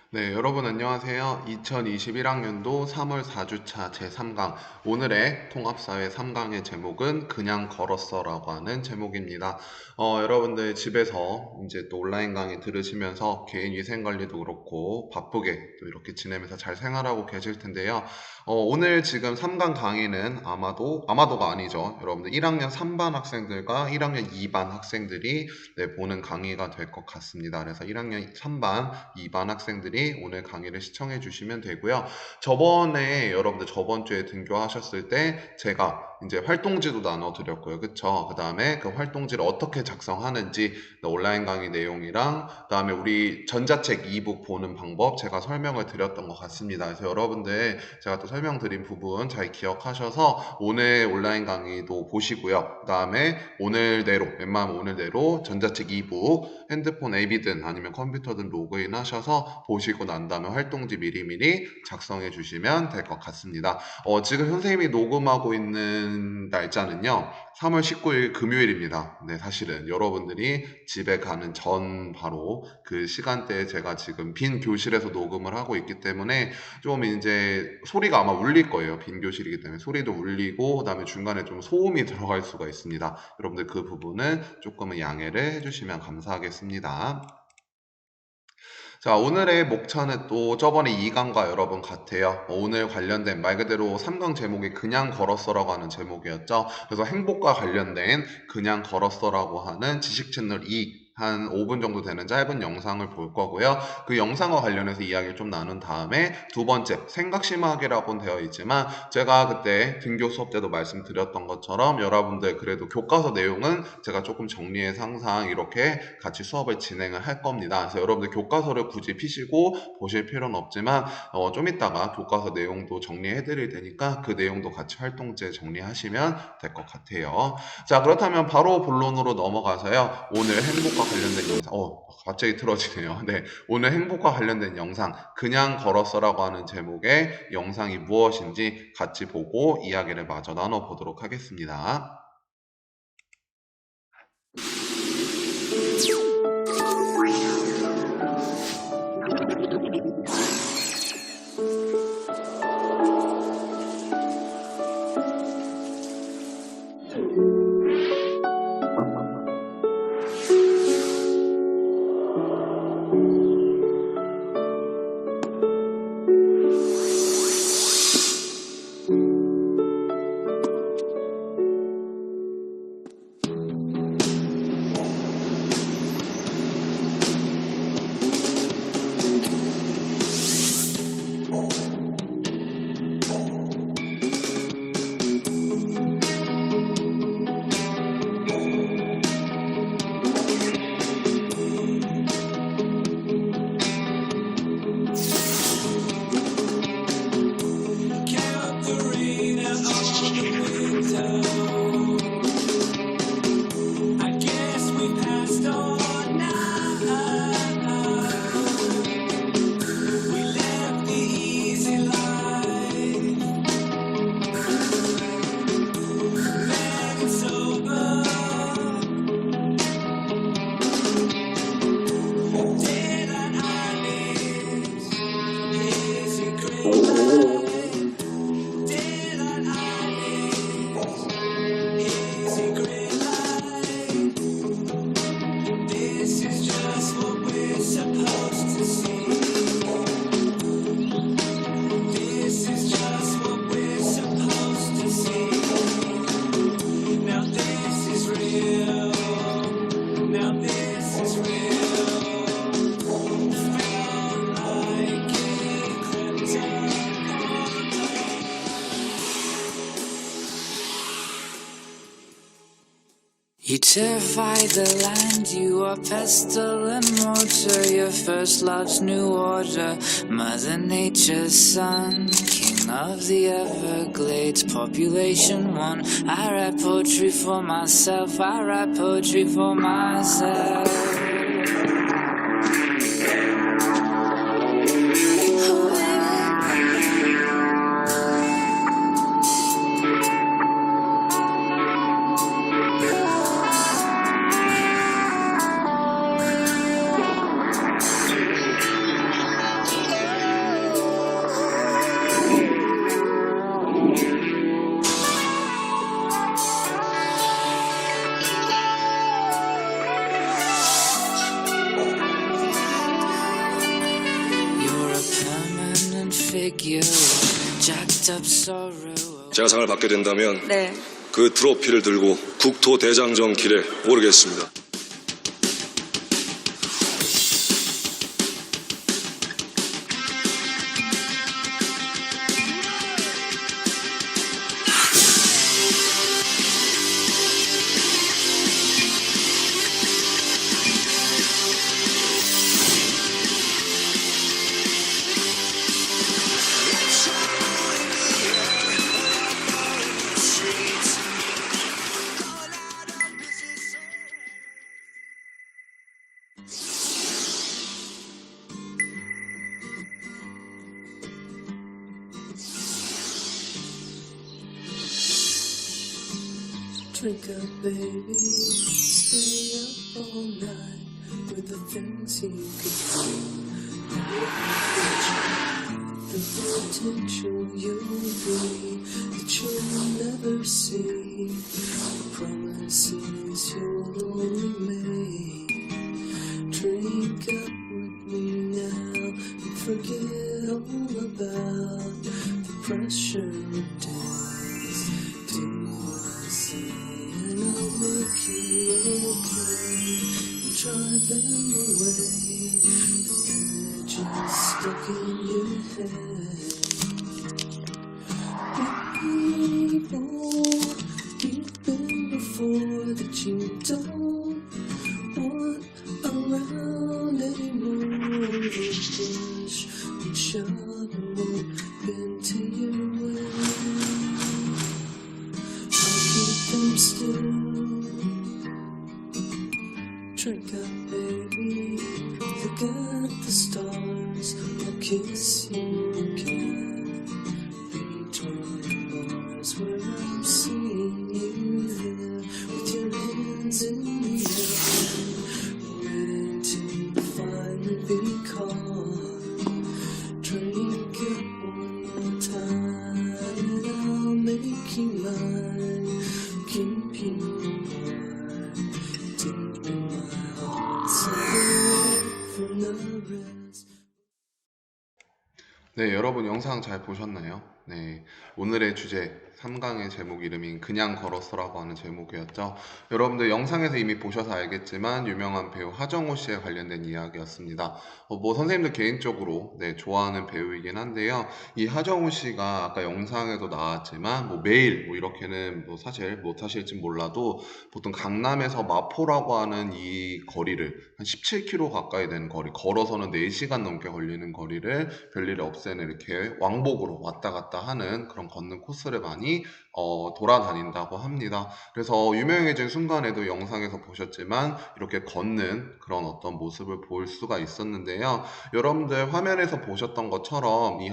네, 여러분 안녕하세요. 2021학년도 3월 4주차 제3강 오늘의 통합사회 3강의 제목은 그냥 걸었어라고 하는 제목입니다. 여러분들 집에서 이제 또 온라인 강의 들으시면서 개인 위생 관리도 그렇고 바쁘게 또 이렇게 지내면서 잘 생활하고 계실 텐데요. 오늘 지금 3강 강의는 아마도가 아니죠. 여러분들 1학년 3반 학생들과 1학년 2반 학생들이 보는 강의가 될 것 같습니다. 그래서 1학년 3반, 2반 학생들이 오늘 강의를 시청해 주시면 되고요. 여러분들 저번 주에 등교하셨을 때 제가 이제 활동지도 나눠드렸고요. 그쵸? 그 다음에 그 활동지를 어떻게 작성하는지 온라인 강의 내용이랑 그 다음에 우리 전자책 이북 보는 방법 제가 설명을 드렸던 것 같습니다. 그래서 여러분들 제가 또 설명드린 부분 잘 기억하셔서 오늘 온라인 강의도 보시고요. 그 다음에 웬만하면 오늘내로 전자책 이북 핸드폰 앱이든 아니면 컴퓨터든 로그인 하셔서 보시고 난 다음에 활동지 미리미리 작성해 주시면 될 것 같습니다. 지금 선생님이 녹음하고 있는 날짜는요, 3월 19일 금요일입니다. 네, 사실은 여러분들이 집에 가는 전 바로 그 시간대에 제가 지금 빈 교실에서 녹음을 하고 있기 때문에 좀 이제 소리가 아마 울릴 거예요. 빈 교실이기 때문에 소리도 울리고 그다음에 중간에 좀 소음이 들어갈 수가 있습니다. 여러분들 그 부분은 조금은 양해를 해주시면 감사하겠습니다. 자, 오늘의 목차는 또 저번에 2강과 여러분 같아요. 오늘 관련된 말 그대로 3강 제목이 그냥 걸었어라고 하는 제목이었죠. 그래서 행복과 관련된 그냥 걸었어라고 하는 지식 채널 2 한 5분 정도 되는 짧은 영상을 볼 거고요. 그 영상과 관련해서 이야기를 좀 나눈 다음에 두 번째 생각심화하기라고는 되어 있지만 제가 그때 등교 수업 때도 말씀드렸던 것처럼 여러분들 그래도 교과서 내용은 제가 조금 정리해서 항상 이렇게 같이 수업을 진행을 할 겁니다. 그래서 여러분들 교과서를 굳이 피시고 보실 필요는 없지만 좀 이따가 교과서 내용도 정리해 드릴 테니까 그 내용도 같이 활동지에 정리하시면 될 것 같아요. 자, 그렇다면 바로 본론으로 넘어가서요. 오늘 행복과 관련된 영상, 갑자기 틀어지네요. 네, 오늘 행복과 관련된 영상, 그냥 걸었어라고 하는 제목의 영상이 무엇인지 같이 보고 이야기를 마저 나눠보도록 하겠습니다. You terrify the land, you are pestle and mortar, your first love's new order, Mother Nature's son, king of the Everglades, population one. I write poetry for myself, I write poetry for myself. you. Jacked up sorrow. 제가 상을 받게 된다면 네. 그 트로피를 들고 국토대장정 길에 오르겠습니다. Drink up, baby, stay up all night with the things you could do. The potential you'll be that you'll never see. The promises you'll only make. Drink up with me now and forget all about the pressure of days. Do what I say and I'll make you okay and drive them away. The images stuck in your head. People you've been before that you don't want around anymore. The bush and shove won't bend to your way. I'll keep them still. Drink up, baby. Look at the stars. I'll kiss you again. Rejoin bars where I'm seeing you there with your hands in the air, waiting to finally be caught. Drink up one more time and I'll make you mine. Keep you warm deep in my heart, separate from the rest. 네, 여러분 영상 잘 보셨나요? 네, 오늘의 주제 3강의 제목 이름인 그냥 걸었어라고 하는 제목이었죠. 여러분들 영상에서 이미 보셔서 알겠지만 유명한 배우 하정우 씨에 관련된 이야기였습니다. 뭐 선생님들 개인적으로 좋아하는 배우이긴 한데요. 이 하정우 씨가 아까 영상에도 나왔지만 뭐 매일 뭐 이렇게는 뭐 사실 못하실지 몰라도 보통 강남에서 마포라고 하는 이 거리를 한 17km 가까이 되는 거리, 걸어서는 4시간 넘게 걸리는 거리를 별일 없애는 이렇게 왕복으로 왔다 갔다 하는 그런 걷는 코스를 많이 돌아다닌다고 합니다. 그래서 유명해진 순간에도 영상에서 보셨지만 이렇게 걷는 그런 어떤 모습을 볼 수가 있었는데요. 여러분들 화면에서 보셨던 것처럼 이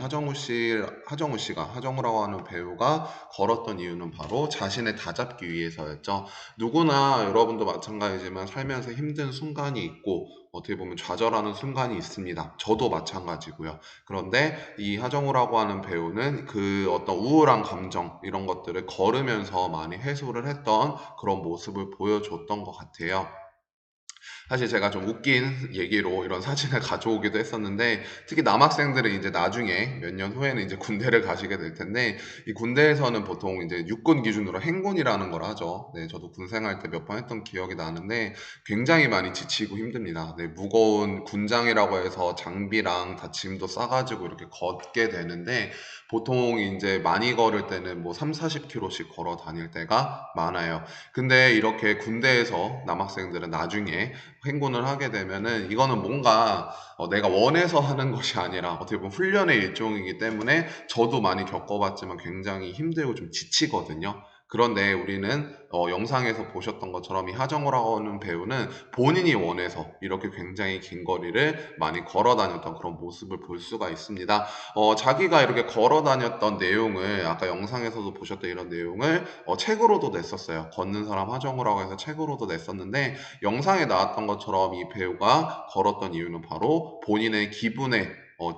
하정우라고 하는 배우가 걸었던 이유는 바로 자신을 다잡기 위해서였죠. 누구나 여러분도 마찬가지지만 살면서 힘든 순간이 있고 어떻게 보면 좌절하는 순간이 있습니다. 저도 마찬가지고요. 그런데 이 하정우라고 하는 배우는 그 어떤 우울한 감정 이런 것들을 걸으면서 많이 해소를 했던 그런 모습을 보여줬던 것 같아요. 사실 제가 좀 웃긴 얘기로 이런 사진을 가져오기도 했었는데, 특히 남학생들은 이제 나중에 몇 년 후에는 이제 군대를 가시게 될 텐데, 이 군대에서는 보통 이제 육군 기준으로 행군이라는 걸 하죠. 네, 저도 군 생활 때 몇 번 했던 기억이 나는데 굉장히 많이 지치고 힘듭니다. 네, 무거운 군장이라고 해서 장비랑 다 짐도 싸가지고 이렇게 걷게 되는데, 보통 이제 많이 걸을 때는 뭐 3, 40km씩 걸어 다닐 때가 많아요. 근데 이렇게 군대에서 남학생들은 나중에 행군을 하게 되면은 이거는 뭔가 내가 원해서 하는 것이 아니라 어떻게 보면 훈련의 일종이기 때문에 저도 많이 겪어봤지만 굉장히 힘들고 좀 지치거든요. 그런데 우리는 영상에서 보셨던 것처럼 이 하정우라고 하는 배우는 본인이 원해서 이렇게 굉장히 긴 거리를 많이 걸어 다녔던 그런 모습을 볼 수가 있습니다. 자기가 이렇게 걸어 다녔던 내용을 아까 영상에서도 보셨던 이런 내용을 책으로도 냈었어요. 걷는 사람 하정우라고 해서 책으로도 냈었는데, 영상에 나왔던 것처럼 이 배우가 걸었던 이유는 바로 본인의 기분에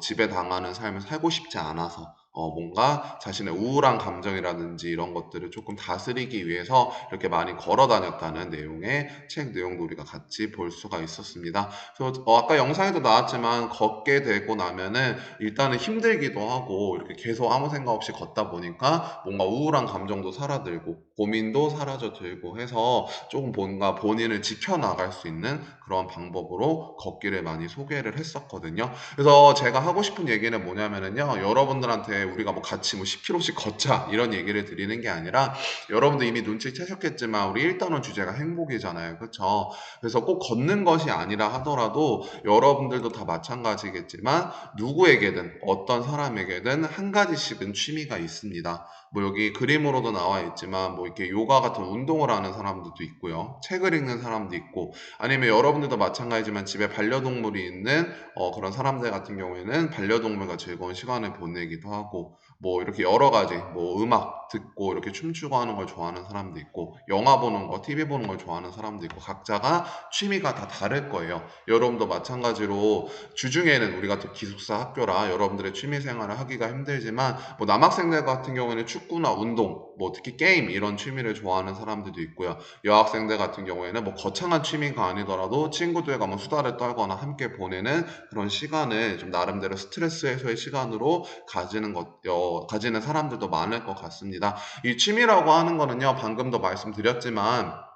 지배당하는 삶을 살고 싶지 않아서 뭔가 자신의 우울한 감정이라든지 이런 것들을 조금 다스리기 위해서 이렇게 많이 걸어 다녔다는 내용의 책 내용도 우리가 같이 볼 수가 있었습니다. 그래서 아까 영상에도 나왔지만 걷게 되고 나면은 일단은 힘들기도 하고 이렇게 계속 아무 생각 없이 걷다 보니까 뭔가 우울한 감정도 사라들고 고민도 사라져들고 해서 조금 뭔가 본인을 지켜나갈 수 있는 그런 방법으로 걷기를 많이 소개를 했었거든요. 그래서 제가 하고 싶은 얘기는 뭐냐면은요, 여러분들한테 우리가 뭐 같이 뭐 10km씩 걷자 이런 얘기를 드리는 게 아니라 여러분들 이미 눈치채셨겠지만 우리 일단은 주제가 행복이잖아요. 그쵸? 그래서 꼭 걷는 것이 아니라 하더라도 여러분들도 다 마찬가지겠지만 누구에게든 어떤 사람에게든 한 가지씩은 취미가 있습니다. 뭐 여기 그림으로도 나와 있지만 뭐 이렇게 요가 같은 운동을 하는 사람들도 있고요. 책을 읽는 사람도 있고 아니면 여러분들도 마찬가지지만 집에 반려동물이 있는 그런 사람들 같은 경우에는 반려동물과 즐거운 시간을 보내기도 하고 뭐 이렇게 여러 가지 뭐 음악 듣고 이렇게 춤추고 하는 걸 좋아하는 사람도 있고 영화 보는 거, TV 보는 걸 좋아하는 사람도 있고 각자가 취미가 다 다를 거예요. 여러분도 마찬가지로 주중에는 우리가 또 기숙사 학교라 여러분들의 취미 생활을 하기가 힘들지만 뭐 남학생들 같은 경우에는 축구나 운동, 뭐 특히 게임 이런 취미를 좋아하는 사람들도 있고요. 여학생들 같은 경우에는 뭐 거창한 취미가 아니더라도 친구들과 뭐 수다를 떨거나 함께 보내는 그런 시간을 좀 나름대로 스트레스 해소의 시간으로 가지는 사람들도 많을 것 같습니다. 이 취미라고 하는 거는요, 방금도 말씀드렸지만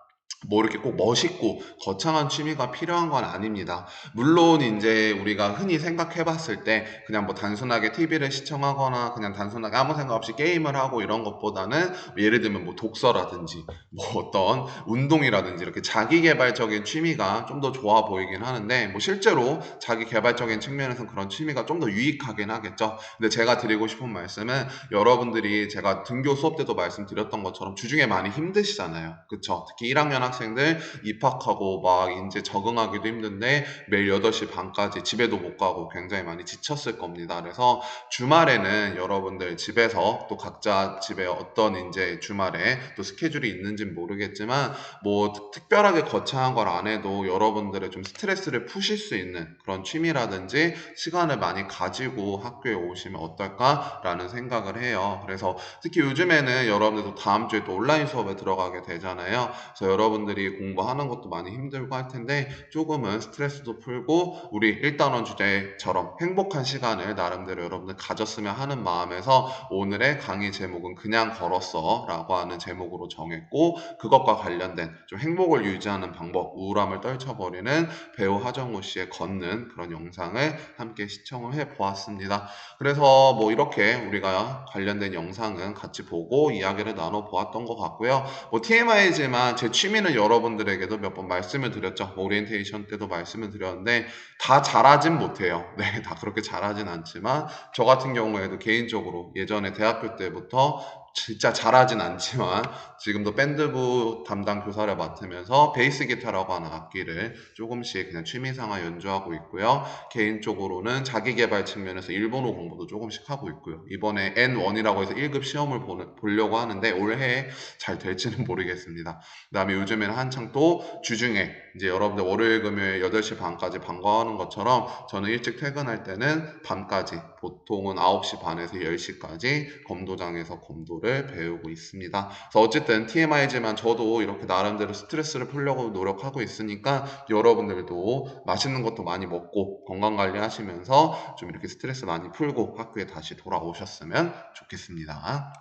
뭐 이렇게 꼭 멋있고 거창한 취미가 필요한 건 아닙니다. 물론 이제 우리가 흔히 생각해 봤을 때 그냥 뭐 단순하게 TV를 시청하거나 그냥 단순하게 아무 생각 없이 게임을 하고 이런 것보다는 예를 들면 뭐 독서라든지 뭐 어떤 운동이라든지 이렇게 자기 계발적인 취미가 좀 더 좋아 보이긴 하는데 뭐 실제로 자기 계발적인 측면에서는 그런 취미가 좀 더 유익하긴 하겠죠. 근데 제가 드리고 싶은 말씀은 여러분들이 제가 등교 수업 때도 말씀드렸던 것처럼 주중에 많이 힘드시잖아요. 그쵸? 특히 1학년 학생들 입학하고 막 이제 적응하기도 힘든데 매일 8시 반까지 집에도 못 가고 굉장히 많이 지쳤을 겁니다. 그래서 주말에는 여러분들 집에서 또 각자 집에 어떤 이제 주말에 또 스케줄이 있는지는 모르겠지만 뭐 특별하게 거창한 걸 안 해도 여러분들의 좀 스트레스를 푸실 수 있는 그런 취미라든지 시간을 많이 가지고 학교에 오시면 어떨까라는 생각을 해요. 그래서 특히 요즘에는 여러분들도 다음 주에 또 온라인 수업에 들어가게 되잖아요. 그래서 여러분들이 공부하는 것도 많이 힘들고 할 텐데 조금은 스트레스도 풀고 우리 1단원 주제처럼 행복한 시간을 나름대로 여러분들 가졌으면 하는 마음에서 오늘의 강의 제목은 그냥 걸었어 라고 하는 제목으로 정했고 그것과 관련된 좀 행복을 유지하는 방법, 우울함을 떨쳐버리는 배우 하정우 씨의 걷는 그런 영상을 함께 시청을 해 보았습니다. 그래서 뭐 이렇게 우리가 관련된 영상은 같이 보고 이야기를 나눠 보았던 것 같고요. 뭐 TMI지만 제 취미는 여러분들에게도 몇 번 말씀을 드렸죠. 뭐 오리엔테이션 때도 말씀을 드렸는데 다 잘하진 못해요. 네, 다 그렇게 잘하진 않지만 저 같은 경우에도 개인적으로 예전에 대학교 때부터 진짜 잘하진 않지만 지금도 밴드부 담당 교사를 맡으면서 베이스 기타라고 하는 악기를 조금씩 그냥 취미삼아 연주하고 있고요. 개인적으로는 자기 개발 측면에서 일본어 공부도 조금씩 하고 있고요. 이번에 N1이라고 해서 1급 시험을 보려고 하는데 올해 잘 될지는 모르겠습니다. 그다음에 요즘에는 한창 또 주중에 이제 여러분들 월요일 금요일 8시 반까지 방과하는 것처럼 저는 일찍 퇴근할 때는 밤까지 보통은 9시 반에서 10시까지 검도장에서 검도를 배우고 있습니다. 그래서 어쨌든 TMI지만 저도 이렇게 나름대로 스트레스를 풀려고 노력하고 있으니까 여러분들도 맛있는 것도 많이 먹고 건강 관리하시면서 좀 이렇게 스트레스 많이 풀고 학교에 다시 돌아오셨으면 좋겠습니다.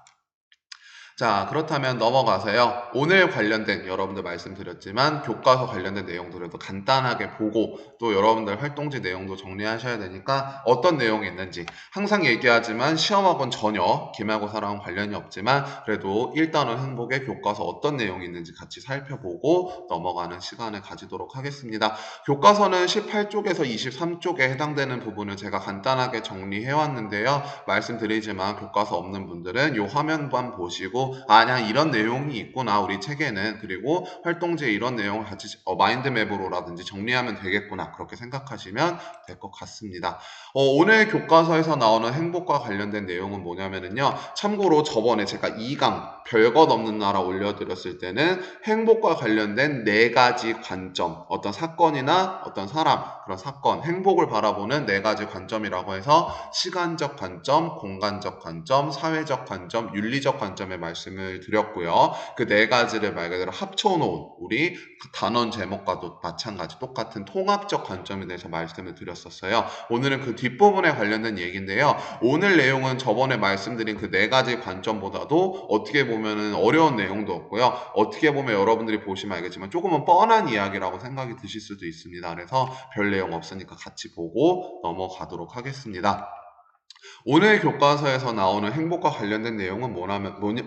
자, 그렇다면 넘어가서요. 오늘 관련된 여러분들 말씀드렸지만 교과서 관련된 내용들을 또 간단하게 보고 또 여러분들 활동지 내용도 정리하셔야 되니까 어떤 내용이 있는지 항상 얘기하지만 시험하고는 전혀 기말고사랑 관련이 없지만 그래도 1단원 행복의 교과서 어떤 내용이 있는지 같이 살펴보고 넘어가는 시간을 가지도록 하겠습니다. 교과서는 18쪽에서 23쪽에 해당되는 부분을 제가 간단하게 정리해 왔는데요. 말씀드리지만 교과서 없는 분들은 이 화면만 보시고 보고 그냥 이런 내용이 있구나 우리 책에는. 그리고 활동지에 이런 내용을 같이 마인드맵으로라든지 정리하면 되겠구나 그렇게 생각하시면 될 것 같습니다. 오늘 교과서에서 나오는 행복과 관련된 내용은 뭐냐면은요. 참고로 저번에 제가 2강 별것 없는 나라 올려드렸을 때는 행복과 관련된 4가지 관점, 어떤 사건이나 어떤 사람, 그런 사건, 행복을 바라보는 4가지 관점이라고 해서 시간적 관점, 공간적 관점, 사회적 관점, 윤리적 관점의 말씀을 드렸고요. 그 4가지를 말 그대로 합쳐놓은 우리 그 단원 제목과도 마찬가지 똑같은 통합적 관점에 대해서 말씀을 드렸었어요. 오늘은 그 뒷부분에 관련된 얘기인데요. 오늘 내용은 저번에 말씀드린 그 4가지 관점보다도 어떻게 보면은 어려운 내용도 없고요. 어떻게 보면 여러분들이 보시면 알겠지만 조금은 뻔한 이야기라고 생각이 드실 수도 있습니다. 그래서 별 내용 없으니까 같이 보고 넘어가도록 하겠습니다. 오늘 교과서에서 나오는 행복과 관련된 내용은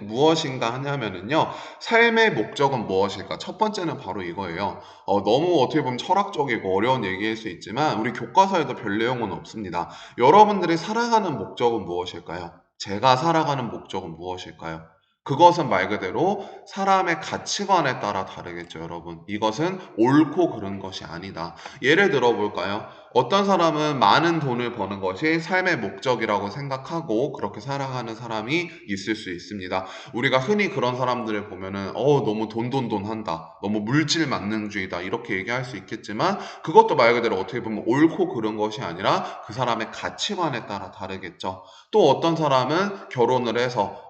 무엇인가 하냐면은요. 삶의 목적은 무엇일까? 첫 번째는 바로 이거예요. 너무 어떻게 보면 철학적이고 어려운 얘기일 수 있지만 우리 교과서에도 별 내용은 없습니다. 여러분들이 살아가는 목적은 무엇일까요? 제가 살아가는 목적은 무엇일까요? 그것은 말 그대로 사람의 가치관에 따라 다르겠죠, 여러분. 이것은 옳고 그른 것이 아니다. 예를 들어 볼까요? 어떤 사람은 많은 돈을 버는 것이 삶의 목적이라고 생각하고 그렇게 살아가는 사람이 있을 수 있습니다. 우리가 흔히 그런 사람들을 보면은 너무 돈 한다. 너무 물질 만능주의다. 이렇게 얘기할 수 있겠지만 그것도 말 그대로 어떻게 보면 옳고 그른 것이 아니라 그 사람의 가치관에 따라 다르겠죠. 또 어떤 사람은 결혼을 해서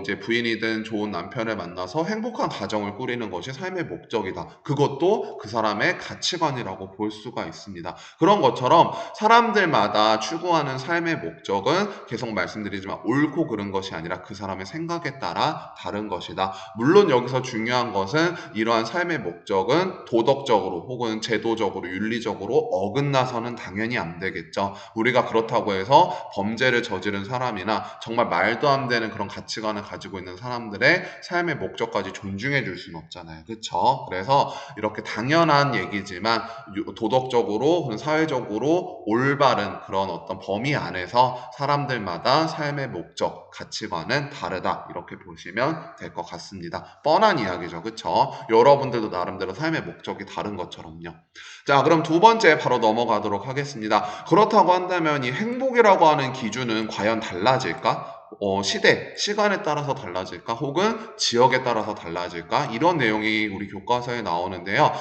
이제 부인이든 좋은 남편을 만나서 행복한 가정을 꾸리는 것이 삶의 목적이다. 그것도 그 사람의 가치관이라고 볼 수가 있습니다. 그런 것처럼 사람들마다 추구하는 삶의 목적은 계속 말씀드리지만 옳고 그른 것이 아니라 그 사람의 생각에 따라 다른 것이다. 물론 여기서 중요한 것은 이러한 삶의 목적은 도덕적으로 혹은 제도적으로 윤리적으로 어긋나서는 당연히 안 되겠죠. 우리가 그렇다고 해서 범죄를 저지른 사람이나 정말 말도 안 되는 그런 가치관을 가지고 있는 사람들의 삶의 목적까지 존중해 줄 수는 없잖아요. 그렇죠? 그래서 이렇게 당연한 얘기지만 도덕적으로 혹은 사회적으로 올바른 그런 어떤 범위 안에서 사람들마다 삶의 목적, 가치관은 다르다. 이렇게 보시면 될 것 같습니다. 뻔한 이야기죠. 그렇죠? 여러분들도 나름대로 삶의 목적이 다른 것처럼요. 자, 그럼 두 번째 바로 넘어가도록 하겠습니다. 그렇다고 한다면 이 행복이라고 하는 기준은 과연 달라질까? 시간에 따라서 달라질까? 혹은 지역에 따라서 달라질까? 이런 내용이 우리 교과서에 나오는데요.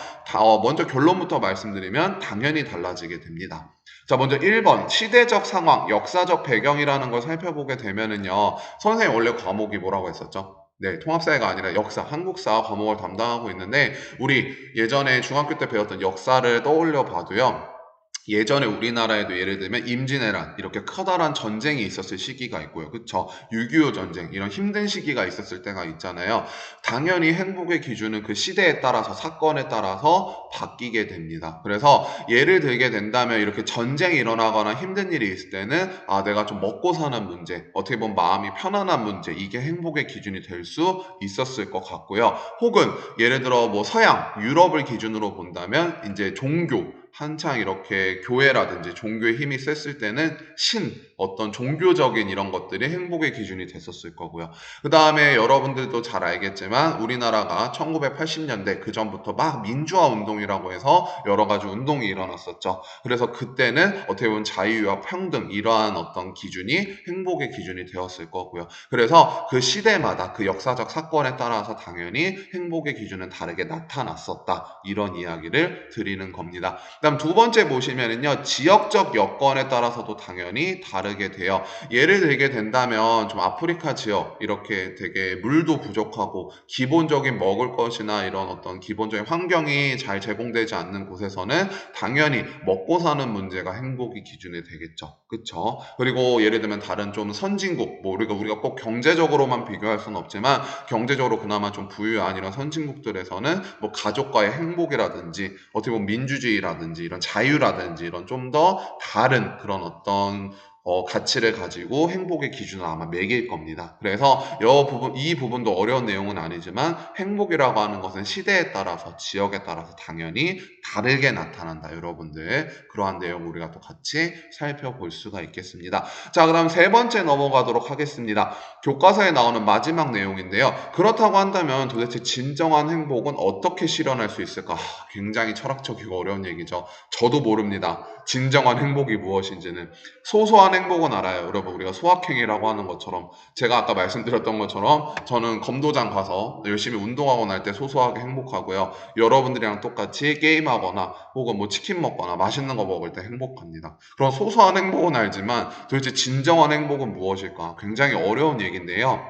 먼저 결론부터 말씀드리면 당연히 달라지게 됩니다. 자, 먼저 1번 시대적 상황, 역사적 배경이라는 걸 살펴보게 되면은요. 선생님 원래 과목이 뭐라고 했었죠? 네, 통합사회가 아니라 역사, 한국사 과목을 담당하고 있는데 우리 예전에 중학교 때 배웠던 역사를 떠올려 봐도요. 예전에 우리나라에도 예를 들면 임진왜란 이렇게 커다란 전쟁이 있었을 시기가 있고요. 그쵸? 6.25 전쟁 이런 힘든 시기가 있었을 때가 있잖아요. 당연히 행복의 기준은 그 시대에 따라서 사건에 따라서 바뀌게 됩니다. 그래서 예를 들게 된다면 이렇게 전쟁이 일어나거나 힘든 일이 있을 때는 내가 좀 먹고 사는 문제, 어떻게 보면 마음이 편안한 문제 이게 행복의 기준이 될 수 있었을 것 같고요. 혹은 예를 들어 서양, 유럽을 기준으로 본다면 이제 종교 한창 이렇게 교회라든지 종교의 힘이 셌을 때는 어떤 종교적인 이런 것들이 행복의 기준이 됐었을 거고요. 그 다음에 여러분들도 잘 알겠지만 우리나라가 1980년대 그 전부터 막 민주화 운동이라고 해서 여러 가지 운동이 일어났었죠. 그래서 그때는 어떻게 보면 자유와 평등 이러한 어떤 기준이 행복의 기준이 되었을 거고요. 그래서 그 시대마다 그 역사적 사건에 따라서 당연히 행복의 기준은 다르게 나타났었다. 이런 이야기를 드리는 겁니다. 그다음 두 번째 보시면은요. 지역적 여건에 따라서도 당연히 다르게 돼요. 예를 들게 된다면 좀 아프리카 지역 이렇게 되게 물도 부족하고 기본적인 먹을 것이나 이런 어떤 기본적인 환경이 잘 제공되지 않는 곳에서는 당연히 먹고 사는 문제가 행복의 기준이 되겠죠. 그쵸? 그리고 예를 들면 다른 좀 선진국 우리가 꼭 경제적으로만 비교할 수는 없지만 경제적으로 그나마 좀 부유한 이런 선진국들에서는 가족과의 행복이라든지 어떻게 보면 민주주의라든지 이런 자유라든지 이런 좀 더 다른 그런 어떤 가치를 가지고 행복의 기준을 아마 매길 겁니다. 그래서 이 부분도 어려운 내용은 아니지만 행복이라고 하는 것은 시대에 따라서 지역에 따라서 당연히 다르게 나타난다. 여러분들 그러한 내용 우리가 또 같이 살펴볼 수가 있겠습니다. 자, 그럼 세 번째 넘어가도록 하겠습니다. 교과서에 나오는 마지막 내용인데요. 그렇다고 한다면 도대체 진정한 행복은 어떻게 실현할 수 있을까? 굉장히 철학적이고 어려운 얘기죠. 저도 모릅니다. 진정한 행복이 무엇인지는. 소소한 행복은 알아요. 여러분 우리가 소확행이라고 하는 것처럼 제가 아까 말씀드렸던 것처럼 저는 검도장 가서 열심히 운동하고 날 때 소소하게 행복하고요. 여러분들이랑 똑같이 게임하거나 혹은 뭐 치킨 먹거나 맛있는 거 먹을 때 행복합니다. 그런 소소한 행복은 알지만 도대체 진정한 행복은 무엇일까? 굉장히 어려운 얘기인데요.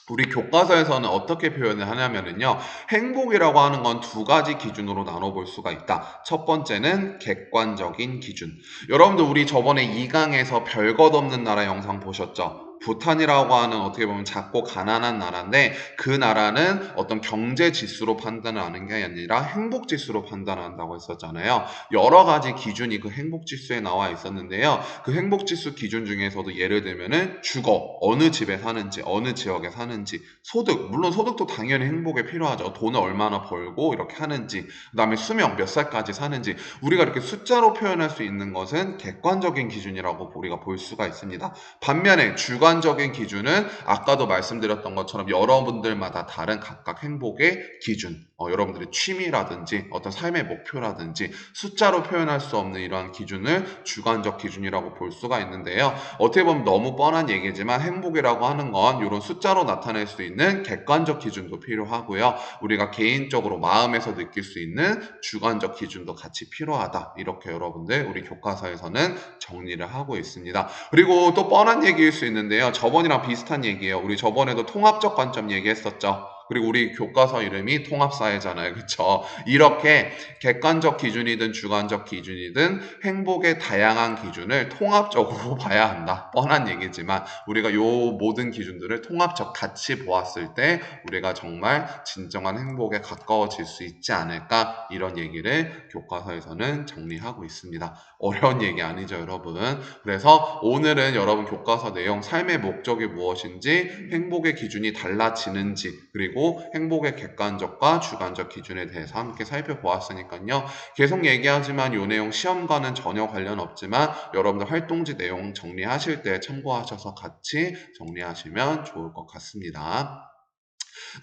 우리 교과서에서는 어떻게 표현을 하냐면요. 행복이라고 하는 건 두 가지 기준으로 나눠볼 수가 있다. 첫 번째는 객관적인 기준. 여러분들 우리 저번에 2강에서 별것 없는 나라 영상 보셨죠? 부탄이라고 하는 어떻게 보면 작고 가난한 나라인데 그 나라는 어떤 경제 지수로 판단을 하는 게 아니라 행복 지수로 판단한다고 했었잖아요. 여러 가지 기준이 그 행복 지수에 나와 있었는데요. 그 행복 지수 기준 중에서도 예를 들면은 주거, 어느 집에 사는지, 어느 지역에 사는지, 소득, 물론 소득도 당연히 행복에 필요하죠. 돈을 얼마나 벌고 이렇게 하는지, 그다음에 수명 몇 살까지 사는지 우리가 이렇게 숫자로 표현할 수 있는 것은 객관적인 기준이라고 우리가 볼 수가 있습니다. 반면에 주관적인 기준은 아까도 말씀드렸던 것처럼 여러분들마다 다른 각각 행복의 기준, 여러분들의 취미라든지 어떤 삶의 목표라든지 숫자로 표현할 수 없는 이러한 기준을 주관적 기준이라고 볼 수가 있는데요. 어떻게 보면 너무 뻔한 얘기지만 행복이라고 하는 건 이런 숫자로 나타낼 수 있는 객관적 기준도 필요하고요. 우리가 개인적으로 마음에서 느낄 수 있는 주관적 기준도 같이 필요하다. 이렇게 여러분들 우리 교과서에서는 정리를 하고 있습니다. 그리고 또 뻔한 얘기일 수 있는데요. 저번이랑 비슷한 얘기예요. 우리 저번에도 통합적 관점 얘기했었죠. 그리고 우리 교과서 이름이 통합사회잖아요. 그쵸? 이렇게 객관적 기준이든 주관적 기준이든 행복의 다양한 기준을 통합적으로 봐야 한다. 뻔한 얘기지만 우리가 요 모든 기준들을 통합적 같이 보았을 때 우리가 정말 진정한 행복에 가까워질 수 있지 않을까 이런 얘기를 교과서에서는 정리하고 있습니다. 어려운 얘기 아니죠, 여러분. 그래서 오늘은 여러분 교과서 내용 삶의 목적이 무엇인지 행복의 기준이 달라지는지 그리고 행복의 객관적과 주관적 기준에 대해서 함께 살펴보았으니까요. 계속 얘기하지만 이 내용 시험과는 전혀 관련 없지만 여러분들 활동지 내용 정리하실 때 참고하셔서 같이 정리하시면 좋을 것 같습니다.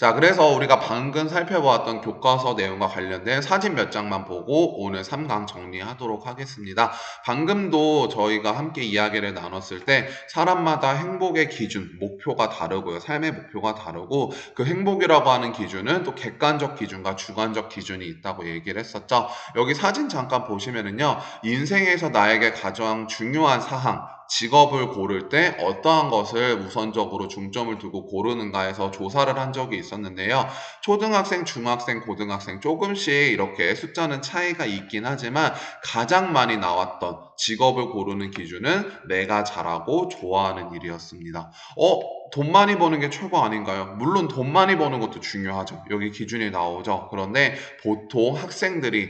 자, 그래서 우리가 방금 살펴보았던 교과서 내용과 관련된 사진 몇 장만 보고 오늘 3강 정리하도록 하겠습니다. 방금도 저희가 함께 이야기를 나눴을 때 사람마다 행복의 기준, 목표가 다르고요. 삶의 목표가 다르고 그 행복이라고 하는 기준은 또 객관적 기준과 주관적 기준이 있다고 얘기를 했었죠. 여기 사진 잠깐 보시면은요. 인생에서 나에게 가장 중요한 사항, 직업을 고를 때 어떠한 것을 우선적으로 중점을 두고 고르는가에서 조사를 한 적이 있었는데요. 초등학생, 중학생, 고등학생 조금씩 이렇게 숫자는 차이가 있긴 하지만 가장 많이 나왔던 직업을 고르는 기준은 내가 잘하고 좋아하는 일이었습니다. 돈 많이 버는 게 최고 아닌가요? 물론 돈 많이 버는 것도 중요하죠. 여기 기준이 나오죠. 그런데 보통 학생들이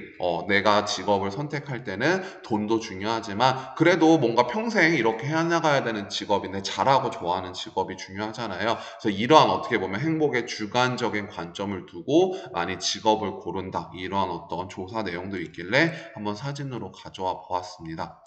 내가 직업을 선택할 때는 돈도 중요하지만 그래도 뭔가 평생 이렇게 해나가야 되는 직업인데 잘하고 좋아하는 직업이 중요하잖아요. 그래서 이러한 어떻게 보면 행복의 주관적인 관점을 두고 많이 직업을 고른다. 이러한 어떤 조사 내용도 있길래 한번 사진으로 가져와 보았습니다.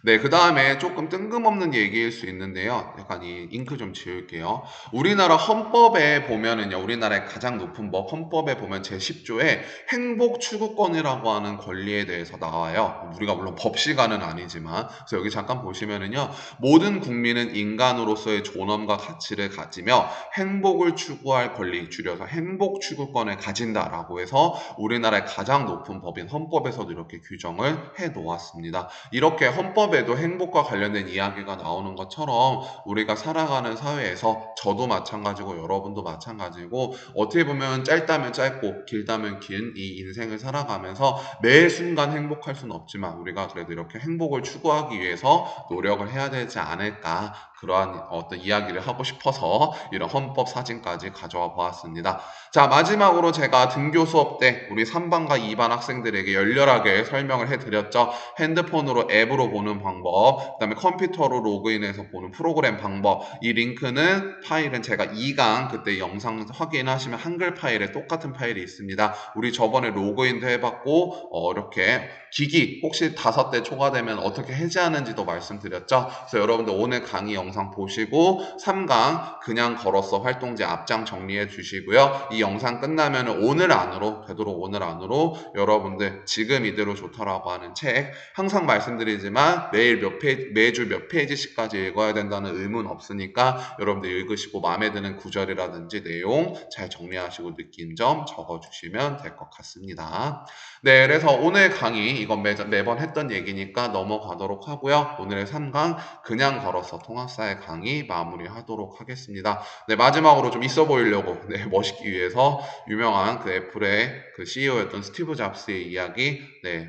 네, 그 다음에 조금 뜬금없는 얘기일 수 있는데요. 약간 이 잉크 좀 지울게요. 우리나라 헌법에 보면은요, 우리나라의 가장 높은 법, 헌법에 보면 제10조에 행복 추구권이라고 하는 권리에 대해서 나와요. 우리가 물론 법시가는 아니지만. 그래서 여기 잠깐 보시면은요, 모든 국민은 인간으로서의 존엄과 가치를 가지며 행복을 추구할 권리, 줄여서 행복 추구권을 가진다라고 해서 우리나라의 가장 높은 법인 헌법에서도 이렇게 규정을 해 놓았습니다. 이렇게 헌법에도 행복과 관련된 이야기가 나오는 것처럼 우리가 살아가는 사회에서 저도 마찬가지고 여러분도 마찬가지고 어떻게 보면 짧다면 짧고 길다면 긴 이 인생을 살아가면서 매 순간 행복할 수는 없지만 우리가 그래도 이렇게 행복을 추구하기 위해서 노력을 해야 되지 않을까 그러한 어떤 이야기를 하고 싶어서 이런 헌법 사진까지 가져와 보았습니다. 자, 마지막으로 제가 등교 수업 때 우리 3반과 2반 학생들에게 열렬하게 설명을 해드렸죠. 핸드폰으로 앱으로 보는 방법, 그 다음에 컴퓨터로 로그인해서 보는 프로그램 방법. 이 링크는 파일은 제가 2강 그때 영상 확인하시면 한글 파일에 똑같은 파일이 있습니다. 우리 저번에 로그인도 해봤고 이렇게 기기 혹시 5대 초과되면 어떻게 해제하는지도 말씀드렸죠. 그래서 여러분들 오늘 강의 영상 보시고 3강 그냥 걸었어 활동지 앞장 정리해 주시고요. 이 영상 끝나면 오늘 안으로 되도록 오늘 안으로 여러분들 지금 이대로 좋더라고 하는 책 항상 말씀드리지만 매일 매주 몇 페이지씩까지 읽어야 된다는 의문 없으니까 여러분들 읽으시고 마음에 드는 구절이라든지 내용 잘 정리하시고 느낀 점 적어주시면 될 것 같습니다. 네, 그래서 오늘 강의 이건 매번 했던 얘기니까 넘어가도록 하고요. 오늘의 3강 그냥 걸어서 통합사회 강의 마무리하도록 하겠습니다. 네, 마지막으로 좀 있어 보이려고 멋있기 위해서 유명한 그 애플의 그 CEO였던 스티브 잡스의 이야기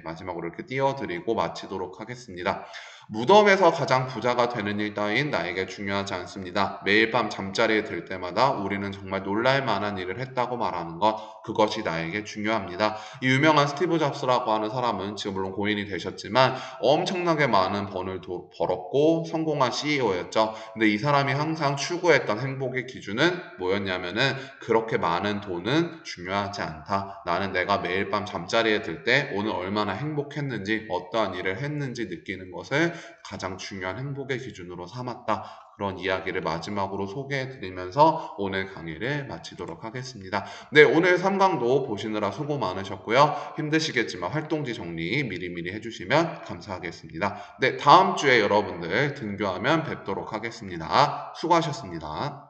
마지막으로 이렇게 띄워드리고 마치도록 하겠습니다. 무덤에서 가장 부자가 되는 일 따윈 나에게 중요하지 않습니다. 매일 밤 잠자리에 들 때마다 우리는 정말 놀랄 만한 일을 했다고 말하는 것, 그것이 나에게 중요합니다. 이 유명한 스티브 잡스라고 하는 사람은 지금 물론 고인이 되셨지만 엄청나게 많은 돈을 벌었고 성공한 CEO였죠. 근데 이 사람이 항상 추구했던 행복의 기준은 뭐였냐면은 그렇게 많은 돈은 중요하지 않다. 나는 내가 매일 밤 잠자리에 들 때 오늘 얼마나 행복했는지 어떠한 일을 했는지 느끼는 것을 가장 중요한 행복의 기준으로 삼았다. 그런 이야기를 마지막으로 소개해드리면서 오늘 강의를 마치도록 하겠습니다. 네, 오늘 3강도 보시느라 수고 많으셨고요. 힘드시겠지만 활동지 정리 미리미리 해주시면 감사하겠습니다. 네, 다음 주에 여러분들 등교하면 뵙도록 하겠습니다. 수고하셨습니다.